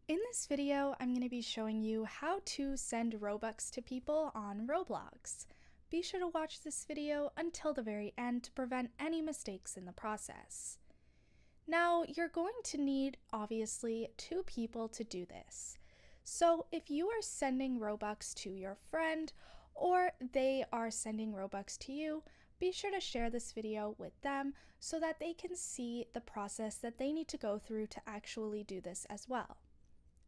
In this video, I'm going to be showing you how to send Robux to people on Roblox. Be sure to watch this video until the very end to prevent any mistakes in the process. Now, you're going to need, obviously, 2 people to do this. So if you are sending Robux to your friend or they are sending Robux to you, be sure to share this video with them so that they can see the process that they need to go through to actually do this as well.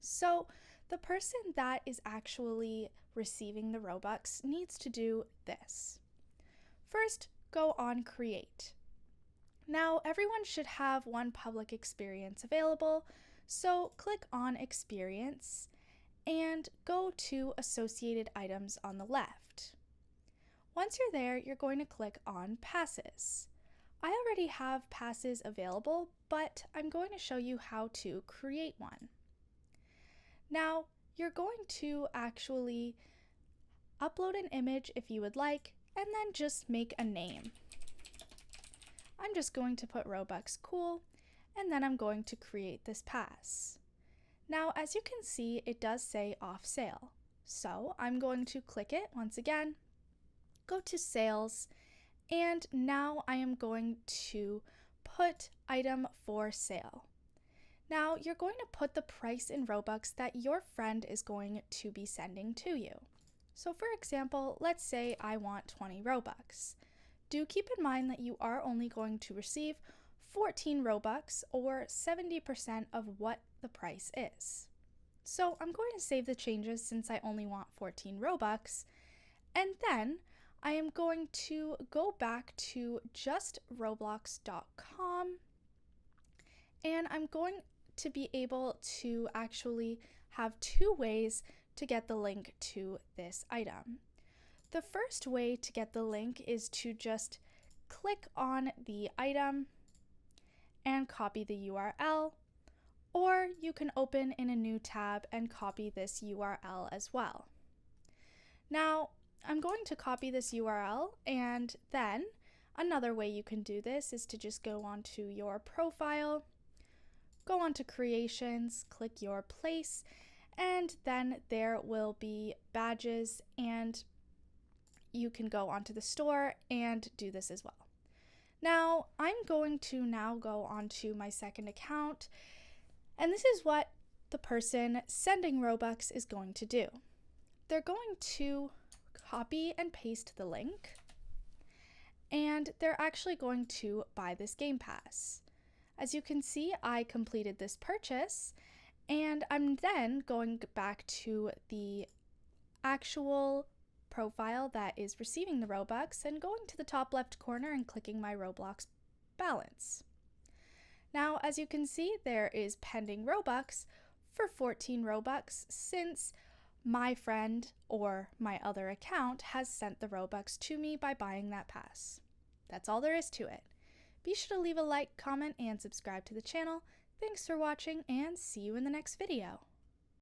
So the person that is actually receiving the Robux needs to do this. First, go on Create. Now, everyone should have one public experience available, so click on Experience and go to Associated Items on the left. Once you're there, you're going to click on Passes. I already have passes available, but I'm going to show you how to create one. Now, you're going to actually upload an image if you would like, and then just make a name. I'm just going to put Robux Cool, and then I'm going to create this pass. Now, as you can see, it does say off sale. So I'm going to click it once again, go to sales, and now I am going to put item for sale. Now, you're going to put the price in Robux that your friend is going to be sending to you. So for example, let's say I want 20 Robux. Do keep in mind that you are only going to receive 14 Robux or 70% of what the price is. So I'm going to save the changes since I only want 14 Robux, and then I am going to go back to justroblox.com, and I'm going to be able to actually have 2 ways to get the link to this item. The first way to get the link is to just click on the item and copy the URL, or you can open in a new tab and copy this URL as well. Now, I'm going to copy this URL, and then another way you can do this is to just go onto your profile, go on to creations, click your place, and then there will be badges, and you can go onto the store and do this as well. Now, I'm going to now go onto my second account, and this is what the person sending Robux is going to do. They're going to copy and paste the link, and they're actually going to buy this game pass. As you can see, I completed this purchase, and I'm then going back to the actual profile that is receiving the Robux and going to the top left corner and clicking my Roblox balance. Now, as you can see, there is pending Robux for 14 Robux since my friend or my other account has sent the Robux to me by buying that pass. That's all there is to it. Be sure to leave a like, comment, and subscribe to the channel. Thanks for watching, and see you in the next video.